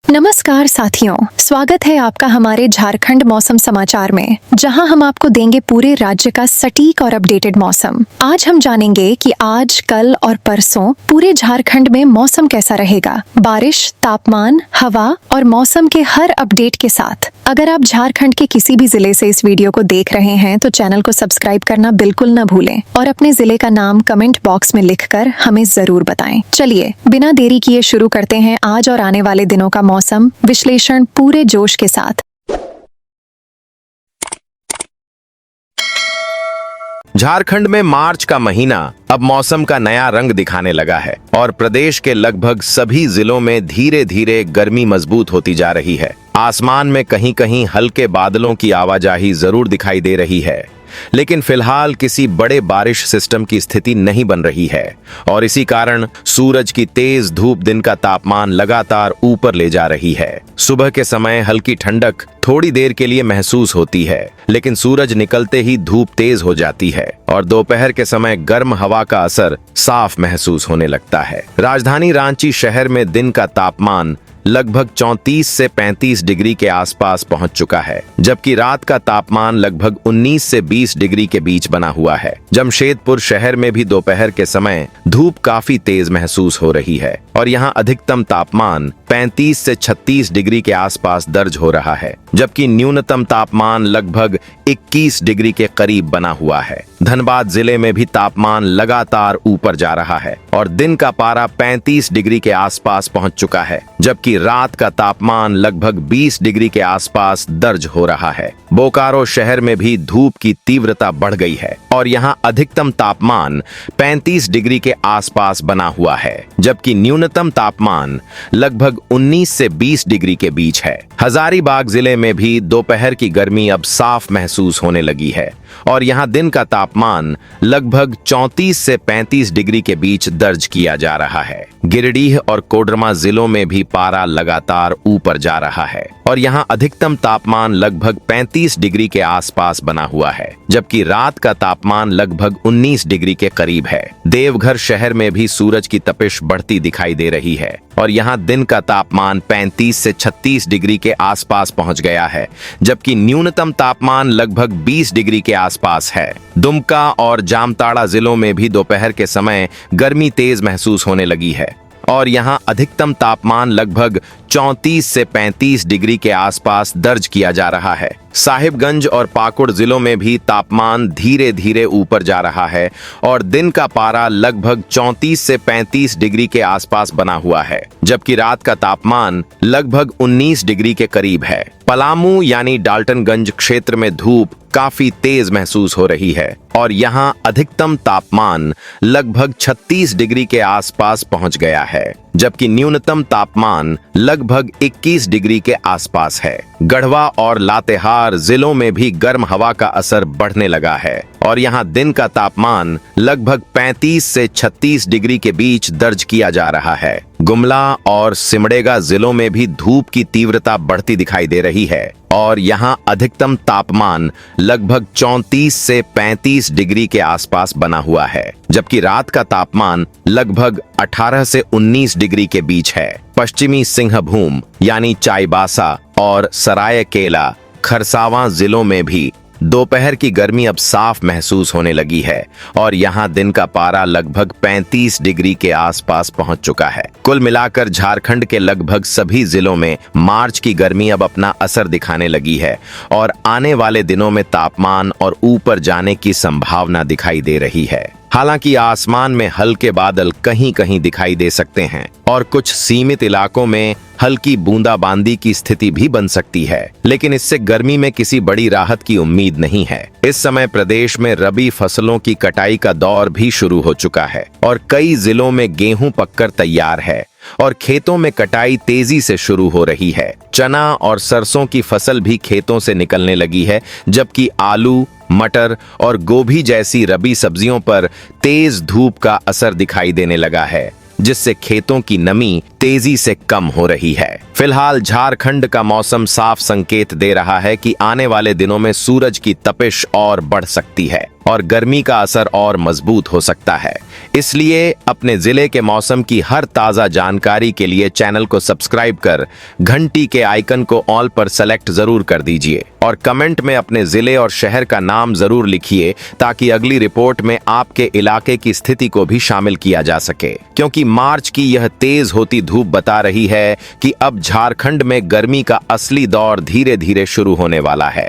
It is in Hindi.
नमस्कार साथियों, स्वागत है आपका हमारे झारखंड मौसम समाचार में, जहां हम आपको देंगे पूरे राज्य का सटीक और अपडेटेड मौसम। आज हम जानेंगे कि आज, कल और परसों पूरे झारखंड में मौसम कैसा रहेगा। बारिश, तापमान, हवा और मौसम के हर अपडेट के साथ। अगर आप झारखंड के किसी भी जिले से इस वीडियो को देख रहे हैं तो चैनल को सब्सक्राइब करना बिल्कुल न भूलें और अपने जिले का नाम कमेंट बॉक्स में लिखकर हमें जरूर बताएं। चलिए बिना देरी किए शुरू करते हैं आज और आने वाले दिनों का मौसम विश्लेषण पूरे जोश के साथ। झारखंड में मार्च का महीना अब मौसम का नया रंग दिखाने लगा है और प्रदेश के लगभग सभी जिलों में धीरे धीरे गर्मी मजबूत होती जा रही है। आसमान में कहीं कहीं हल्के बादलों की आवाजाही जरूर दिखाई दे रही है, लेकिन फिलहाल किसी बड़े बारिश सिस्टम की स्थिति नहीं बन रही है और इसी कारण सूरज की तेज धूप दिन का तापमान लगातार ऊपर ले जा रही है। सुबह के समय हल्की ठंडक थोड़ी देर के लिए महसूस होती है, लेकिन सूरज निकलते ही धूप तेज हो जाती है और दोपहर के समय गर्म हवा का असर साफ महसूस होने लगता है। राजधानी रांची शहर में दिन का तापमान लगभग 34 से 35 डिग्री के आसपास पहुंच चुका है, जबकि रात का तापमान लगभग 19 से 20 डिग्री के बीच बना हुआ है। जमशेदपुर शहर में भी दोपहर के समय धूप काफी तेज महसूस हो रही है और यहां अधिकतम तापमान 35 से 36 डिग्री के आसपास दर्ज हो रहा है, जबकि न्यूनतम तापमान लगभग 21 डिग्री के करीब बना हुआ है। धनबाद जिले में भी तापमान लगातार ऊपर जा रहा है और दिन का पारा 35 डिग्री के आसपास पहुंच चुका है, जबकि रात का तापमान लगभग 20 डिग्री के आसपास दर्ज हो रहा है। बोकारो शहर में भी धूप की तीव्रता बढ़ गई है और यहां अधिकतम तापमान 35 डिग्री के आसपास बना हुआ है, जबकि न्यूनतम तापमान लगभग 19 से 20 डिग्री के बीच है। हजारीबाग जिले में भी दोपहर की गर्मी अब साफ महसूस होने लगी है और यहां दिन का तापमान लगभग 34 से 35 डिग्री के बीच दर्ज किया जा रहा है। गिरिडीह और कोडरमा जिलों में भी पारा लगातार ऊपर जा रहा है और यहां अधिकतम तापमान लगभग 35 डिग्री के आसपास बना हुआ है, जबकि रात का तापमान लगभग 19 डिग्री के करीब है। देवघर शहर में भी सूरज की तपिश बढ़ती दिखाई दे रही है और यहां दिन का तापमान 35 से 36 डिग्री के आसपास पहुंच गया है, जबकि न्यूनतम तापमान लगभग 20 डिग्री के आसपास है। दुमका और जामताड़ा जिलों में भी दोपहर के समय गर्मी तेज महसूस होने लगी है और यहां अधिकतम तापमान लगभग 34 से 35 डिग्री के आसपास दर्ज किया जा रहा है। साहिबगंज और पाकुड़ जिलों में भी तापमान धीरे धीरे ऊपर जा रहा है और दिन का पारा लगभग 34 से 35 डिग्री के आसपास बना हुआ है, जबकि रात का तापमान लगभग 19 डिग्री के करीब है। पलामू यानी डाल्टनगंज क्षेत्र में धूप काफी तेज महसूस हो रही है और यहां अधिकतम तापमान लगभग 36 डिग्री के आसपास पहुंच गया है, जबकि न्यूनतम तापमान लगभग 21 डिग्री के आसपास है। गढ़वा और लातेहार जिलों में भी गर्म हवा का असर बढ़ने लगा है और यहां दिन का तापमान लगभग 35 से 36 डिग्री के बीच दर्ज किया जा रहा है। गुमला और सिमडेगा जिलों में भी धूप की तीव्रता बढ़ती दिखाई दे रही है और यहां अधिकतम तापमान लगभग 34 से 35 डिग्री के आसपास बना हुआ है, जबकि रात का तापमान लगभग 18 से 19 डिग्री के बीच है। पश्चिमी सिंहभूम यानी चाईबासा और सरायकेला खरसावां जिलों में भी दोपहर की गर्मी अब साफ महसूस होने लगी है और यहां दिन का पारा लगभग 35 डिग्री के आसपास पहुंच चुका है। कुल मिलाकर झारखंड के लगभग सभी जिलों में मार्च की गर्मी अब अपना असर दिखाने लगी है और आने वाले दिनों में तापमान और ऊपर जाने की संभावना दिखाई दे रही है। हालांकि आसमान में हल्के बादल कहीं कहीं दिखाई दे सकते हैं और कुछ सीमित इलाकों में हल्की बूंदाबांदी की स्थिति भी बन सकती है, लेकिन इससे गर्मी में किसी बड़ी राहत की उम्मीद नहीं है। इस समय प्रदेश में रबी फसलों की कटाई का दौर भी शुरू हो चुका है और कई जिलों में गेहूं पककर तैयार है और खेतों में कटाई तेजी से शुरू हो रही है। चना और सरसों की फसल भी खेतों से निकलने लगी है, जबकि आलू, मटर और गोभी जैसी रबी सब्जियों पर तेज धूप का असर दिखाई देने लगा है, जिससे खेतों की नमी तेजी से कम हो रही है। फिलहाल झारखंड का मौसम साफ संकेत दे रहा है कि आने वाले दिनों में सूरज की तपिश और बढ़ सकती है और गर्मी का असर और मजबूत हो सकता है। इसलिए अपने जिले के मौसम की हर ताजा जानकारी के लिए चैनल को सब्सक्राइब कर घंटी के आइकन को ऑल पर सेलेक्ट जरूर कर दीजिए और कमेंट में अपने जिले और शहर का नाम जरूर लिखिए ताकि अगली रिपोर्ट में आपके इलाके की स्थिति को भी शामिल किया जा सके, क्योंकि मार्च की यह तेज होती धूप बता रही है कि अब झारखंड में गर्मी का असली दौर धीरे धीरे शुरू होने वाला है।